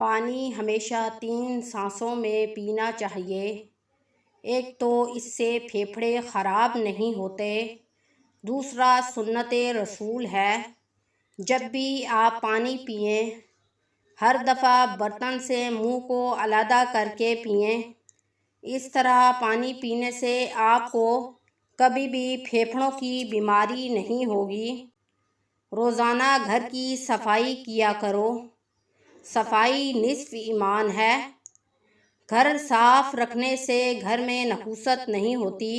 پانی ہمیشہ 3 سانسوں میں پینا چاہیے۔ ایک تو اس سے پھیپھڑے خراب نہیں ہوتے، دوسرا سنت رسول ہے۔ جب بھی آپ پانی پئیں، ہر دفعہ برتن سے منہ کو علیحدہ کر کے پئیں۔ اس طرح پانی پینے سے آپ کو کبھی بھی پھیپھڑوں کی بیماری نہیں ہوگی۔ روزانہ گھر کی صفائی کیا کرو۔ صفائی نصف ایمان ہے۔ گھر صاف رکھنے سے گھر میں نحوست نہیں ہوتی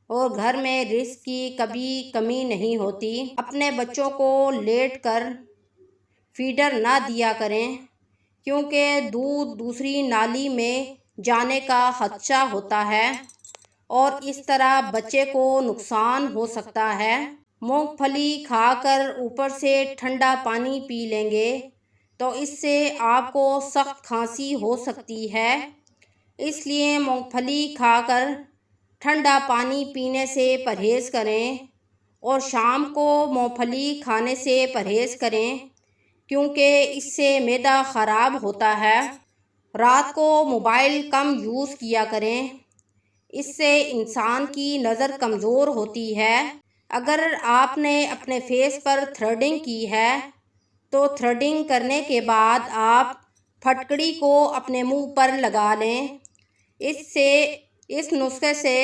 اور گھر میں رزق کی کبھی کمی نہیں ہوتی۔ اپنے بچوں کو لیٹ کر فیڈر نہ دیا کریں، کیونکہ دودھ دوسری نالی میں جانے کا خدشہ ہوتا ہے اور اس طرح بچے کو نقصان ہو سکتا ہے۔ مونگ پھلی کھا کر اوپر سے ٹھنڈا پانی پی لیں گے تو اس سے آپ کو سخت کھانسی ہو سکتی ہے، اس لیے مونگ پھلی کھا کر ٹھنڈا پانی پینے سے پرہیز کریں اور شام کو مونگ پھلی کھانے سے پرہیز کریں، کیونکہ اس سے معدہ خراب ہوتا ہے۔ رات کو موبائل کم یوز کیا کریں، اس سے انسان کی نظر کمزور ہوتی ہے۔ اگر آپ نے اپنے فیس پر تھریڈنگ کی ہے تو تھریڈنگ کرنے کے بعد آپ پھٹکڑی کو اپنے منہ پر لگا لیں۔ اس نسخے سے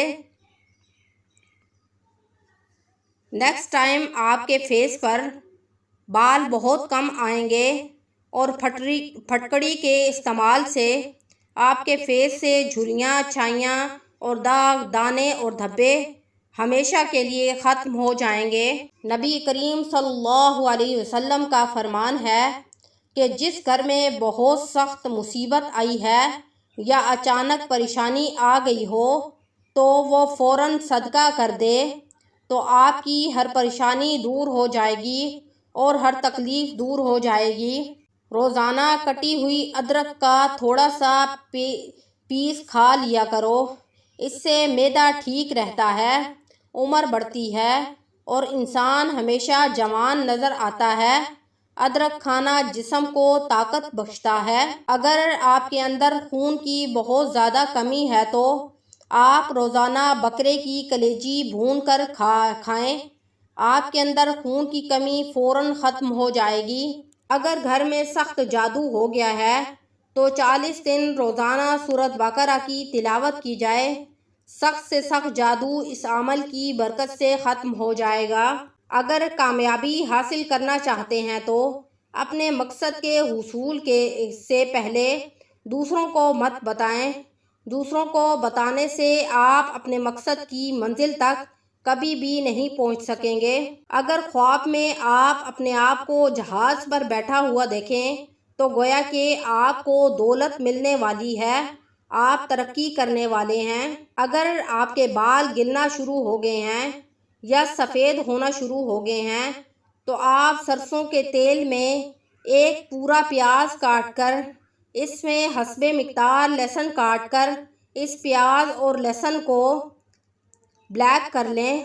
نیکسٹ ٹائم آپ کے فیس پر بال بہت کم آئیں گے اور پھٹکڑی کے استعمال سے آپ کے فیس سے جھریاں، چھائیاں اور داغ، دانے اور دھبے ہمیشہ کے لیے ختم ہو جائیں گے۔ نبی کریم صلی اللہ علیہ وسلم کا فرمان ہے کہ جس گھر میں بہت سخت مصیبت آئی ہے یا اچانک پریشانی آ گئی ہو تو وہ فوراً صدقہ کر دے تو آپ کی ہر پریشانی دور ہو جائے گی اور ہر تکلیف دور ہو جائے گی۔ روزانہ کٹی ہوئی ادرک کا تھوڑا سا پیس کھا لیا کرو، اس سے معدہ ٹھیک رہتا ہے، عمر بڑھتی ہے اور انسان ہمیشہ جوان نظر آتا ہے۔ ادرک کھانا جسم کو طاقت بخشتا ہے۔ اگر آپ کے اندر خون کی بہت زیادہ کمی ہے تو آپ روزانہ بکرے کی کلیجی بھون کر کھائیں، آپ کے اندر خون کی کمی فوراً ختم ہو جائے گی۔ اگر گھر میں سخت جادو ہو گیا ہے تو 40 دن روزانہ سورۃ بقرہ کی تلاوت کی جائے، سخت سے سخت جادو اس عمل کی برکت سے ختم ہو جائے گا۔ اگر کامیابی حاصل کرنا چاہتے ہیں تو اپنے مقصد کے حصول سے پہلے دوسروں کو مت بتائیں۔ دوسروں کو بتانے سے آپ اپنے مقصد کی منزل تک کبھی بھی نہیں پہنچ سکیں گے۔ اگر خواب میں آپ اپنے آپ کو جہاز پر بیٹھا ہوا دیکھیں تو گویا کہ آپ کو دولت ملنے والی ہے، آپ ترقی کرنے والے ہیں۔ اگر آپ کے بال گرنا شروع ہو گئے ہیں یا سفید ہونا شروع ہو گئے ہیں تو آپ سرسوں کے تیل میں ایک پورا پیاز کاٹ کر اس میں حسب مقدار لہسن کاٹ کر اس پیاز اور لہسن کو بلیک کر لیں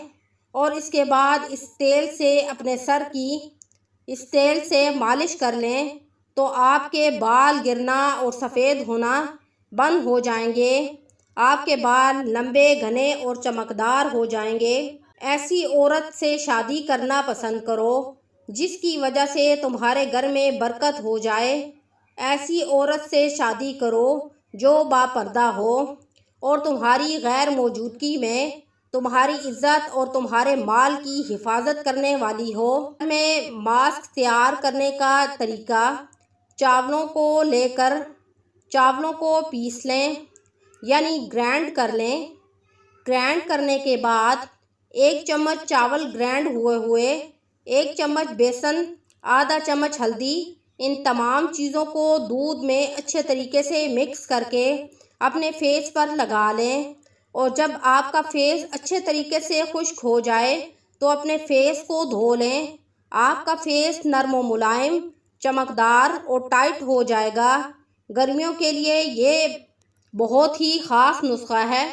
اور اس کے بعد اس تیل سے اپنے سر کی اس تیل سے مالش کر لیں تو آپ کے بال گرنا اور سفید ہونا بند ہو جائیں گے۔ آپ کے بال لمبے، گھنے اور چمکدار ہو جائیں گے۔ ایسی عورت سے شادی کرنا پسند کرو جس کی وجہ سے تمہارے گھر میں برکت ہو جائے۔ ایسی عورت سے شادی کرو جو باپردہ ہو اور تمہاری غیر موجودگی میں تمہاری عزت اور تمہارے مال کی حفاظت کرنے والی ہو۔ گھر میں ماسک تیار کرنے کا طریقہ: چاولوں کو لے کر چاولوں کو پیس لیں، یعنی گرائنڈ کر لیں۔ گرائنڈ کرنے کے بعد 1 چمچ چاول گرائنڈ ہوئے، 1 چمچ بیسن، آدھا چمچ ہلدی، ان تمام چیزوں کو دودھ میں اچھے طریقے سے مکس کر کے اپنے فیس پر لگا لیں اور جب آپ کا فیس اچھے طریقے سے خشک ہو جائے تو اپنے فیس کو دھو لیں۔ آپ کا فیس نرم و ملائم، چمکدار اور ٹائٹ ہو جائے گا۔ گرمیوں کے لیے یہ بہت ہی خاص نسخہ ہے۔